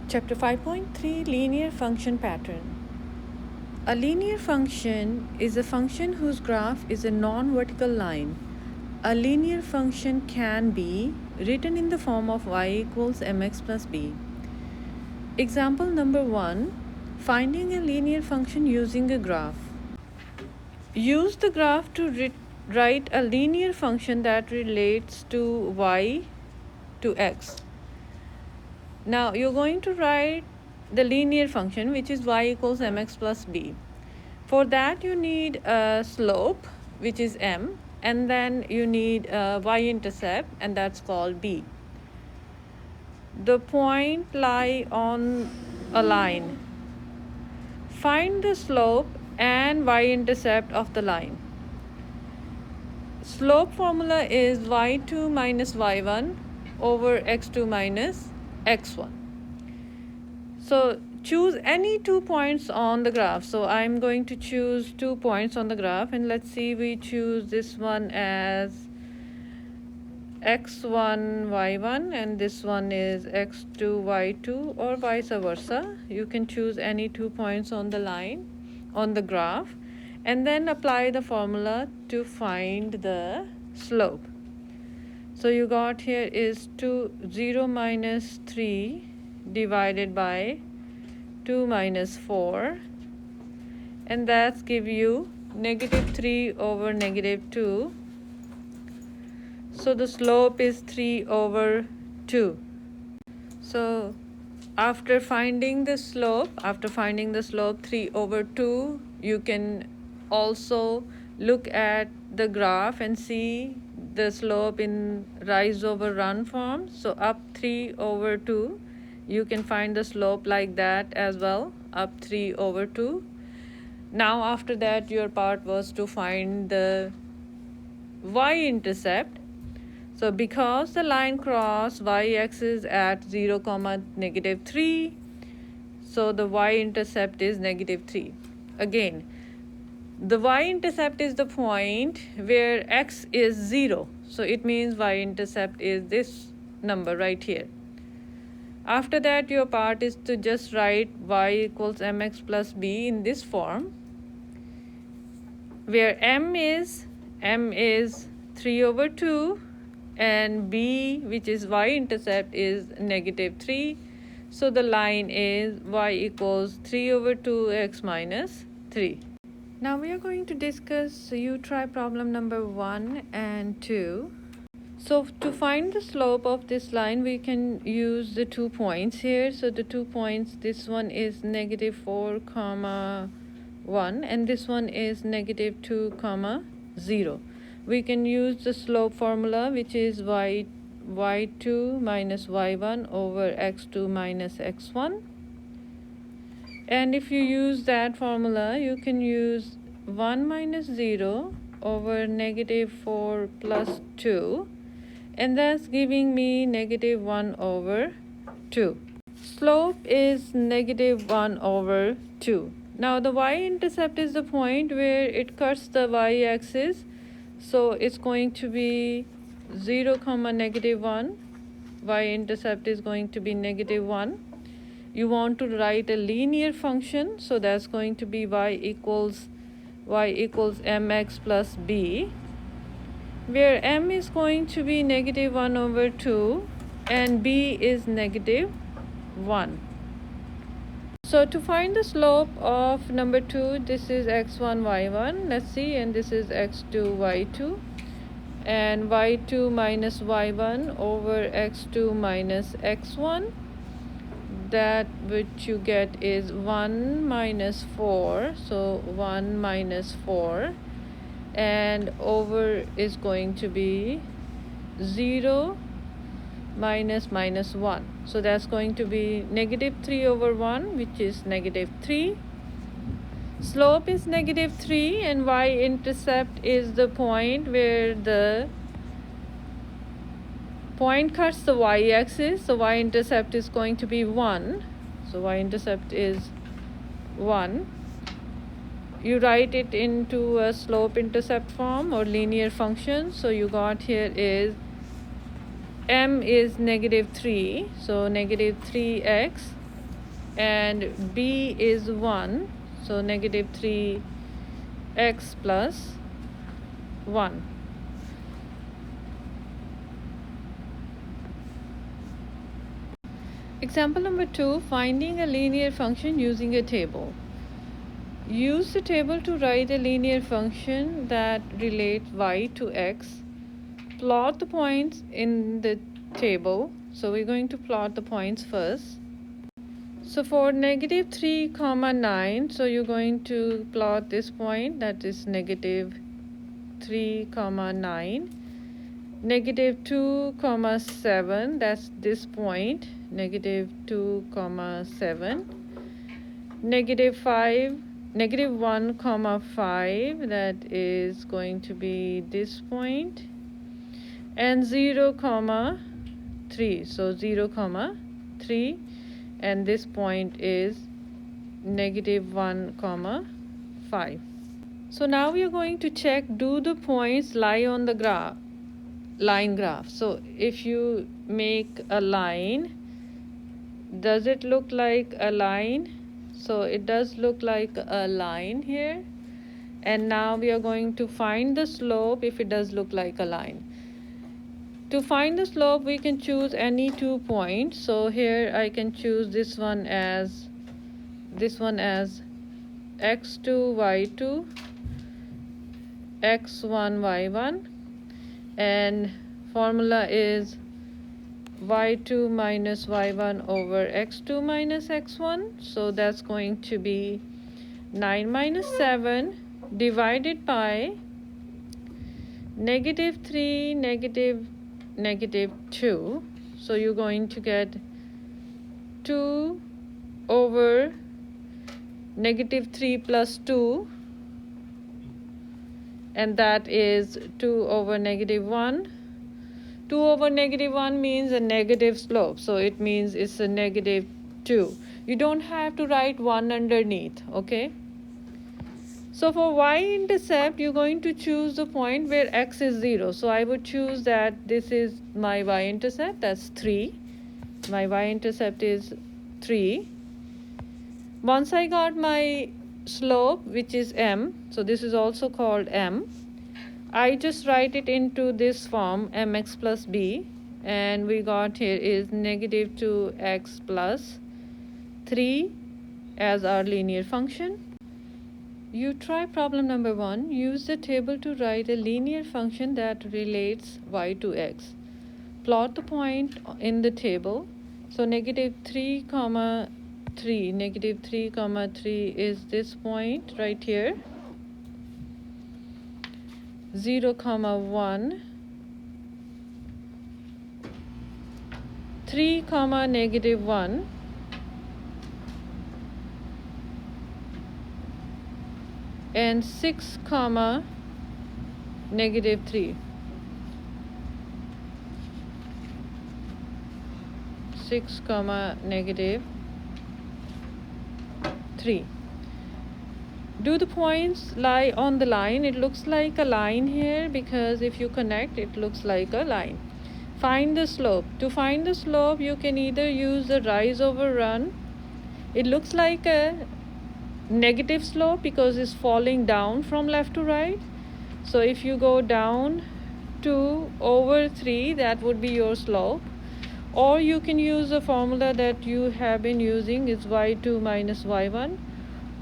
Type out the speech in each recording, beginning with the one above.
Chapter 5.3 Linear Function Pattern. A linear function is a function whose graph is a non-vertical line. A linear function can be written in the form of y equals mx plus b. Example number 1. Finding a linear function using a graph. Use the graph to write a linear function that relates to y to x. Now you're going to write the linear function, which is y equals mx plus b. For that you need a slope, which is m, and then you need a y-intercept, and that's called b. The point lie on a line. Find the slope and y-intercept of the line. Slope formula is y2 minus y1 over x2 minus x1. So choose any 2 points on the graph. So I'm going to choose 2 points on the graph, and let's see, we choose this one as x1 y1 and this one is x2 y2, or vice versa. You can choose any 2 points on the line on the graph and then apply the formula to find the slope. So you got here is 0 minus 3 divided by 2 minus 4, and that's give you negative 3 over negative 2. So the slope is 3 over 2. So after finding the slope 3 over 2, you can also look at the graph and see the slope in rise over run form. So up 3 over 2, you can find the slope like that as well, up 3 over 2. Now after that, your part was to find the y-intercept. So because the line cross y-axis at 0, negative 3, so the y-intercept is negative 3. Again, the y-intercept is the point where x is 0. So it means y-intercept is this number right here. After that, your part is to just write y equals mx plus b in this form, where m is 3 over 2 and b, which is y-intercept, is negative 3. So the line is y equals 3 over 2x minus 3. Now we are going to discuss, so you try problem number 1 and 2. So to find the slope of this line, we can use the 2 points here. So the 2 points, this one is negative 4 comma 1 and this one is negative 2 comma 0. We can use the slope formula, which is y2 minus y1 over x2 minus x1. And if you use that formula, you can use 1 minus 0 over negative 4 plus 2, and that's giving me negative 1 over 2. Slope is negative 1 over 2. Now the y-intercept is the point where it cuts the y-axis. So it's going to be 0, negative 1. Y-intercept is going to be negative 1. You want to write a linear function, so that's going to be y equals mx plus b, where m is going to be negative 1 over 2 and b is negative 1. So to find the slope of number 2, this is x1 y1, let's see, and this is x2 y2, and y2 minus y1 over x2 minus x1. That which you get is 1 minus 4, so 1 minus 4, and over is going to be 0 minus 1. So that's going to be negative 3 over 1, which is negative 3. Slope is negative 3 and y-intercept is the point where the point cuts the y-axis. So y-intercept is going to be 1. So y-intercept is 1. You write it into a slope-intercept form or linear function. So you got here is m is negative 3, so negative 3x and b is 1, so negative 3x plus 1. Example number 2, finding a linear function using a table. Use the table to write a linear function that relates y to x. Plot the points in the table. So we're going to plot the points first. So for negative 3 comma 9, so you're going to plot this point, that is negative 3 comma 9. Negative 2 comma 7, that's this point, negative 2 comma 7. Negative 1 comma 5, that is going to be this point. And 0 comma 3, so 0 comma 3, and this point is negative 1 comma 5. So now we are going to check, do the points lie on the line graph. So if you make a line, does it look like a line? So it does look like a line here. And now we are going to find the slope if it does look like a line. To find the slope, we can choose any 2 points. So here I can choose this one as x2, y2, x1, y1, and formula is y2 minus y1 over x2 minus x1. So that's going to be 9 minus 7 divided by negative 3, negative 2. So you're going to get 2 over negative 3 plus 2, and that is 2 over negative 1. 2 over negative 1 means a negative slope, so it means it's a negative 2. You don't have to write 1 underneath, okay? So for y-intercept, you're going to choose the point where x is 0. So I would choose that this is my y-intercept, that's 3. My y-intercept is 3. Once I got my slope, which is m, so this is also called m, I just write it into this form, mx plus b, and we got here is negative 2x plus 3 as our linear function. You try problem number 1. Use the table to write a linear function that relates y to x. Plot the point in the table. So negative 3 comma 3, negative 3 comma 3 is this point right here. 0 comma 1, 3 comma negative 1, and 6 comma negative 3. 6 comma negative 3. Do the points lie on the line? It looks like a line here because if you connect, it looks like a line. Find the slope. To find the slope, you can either use the rise over run. It looks like a negative slope because it's falling down from left to right. So if you go down 2 over 3, that would be your slope. Or you can use the formula that you have been using, is y2 minus y1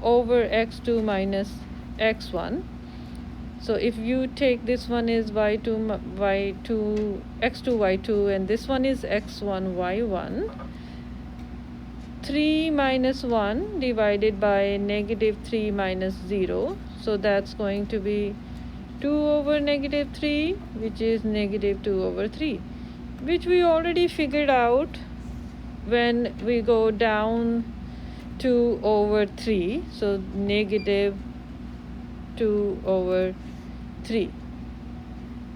over x2 minus x1. So if you take this one is x2 y2 and this one is x1 y1, 3 minus 1 divided by negative 3 minus 0, so that's going to be 2 over negative 3, which is negative 2 over 3, which we already figured out when we go down 2 over 3, so negative 2 over 3.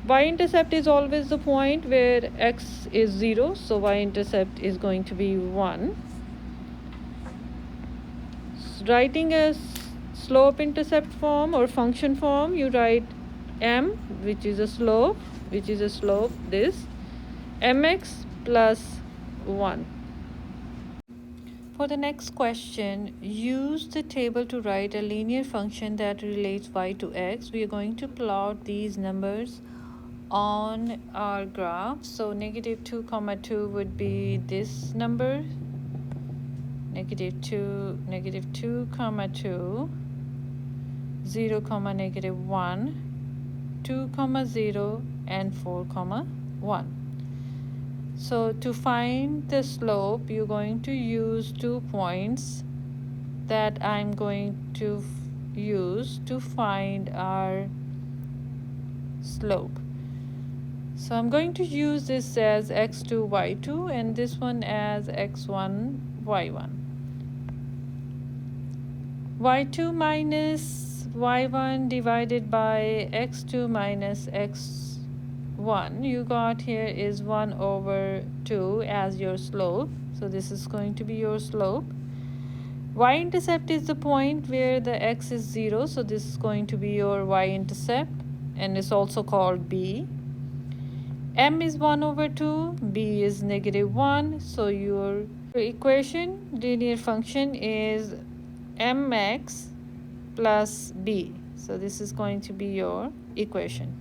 Y-intercept is always the point where x is 0, so y-intercept is going to be 1. Writing a slope-intercept form or function form, you write m, which is a slope, this, mx plus 1. For the next question, use the table to write a linear function that relates y to x. We are going to plot these numbers on our graph. So negative 2 comma 2 would be this number, negative 2 comma 2, 0 comma negative 1, 2 comma 0, and 4 comma 1. So to find the slope, you're going to use 2 points that I'm going to use to find our slope. So I'm going to use this as x2, y2, and this one as x1, y1. y2 minus y1 divided by x2 minus x1 you got here is 1 over 2 as your slope. So this is going to be your slope. Y-intercept is the point where the x is 0, so this is going to be your y-intercept, and it's also called b. M is 1 over 2, b is negative 1, so your equation, linear function, is mx plus b. So this is going to be your equation.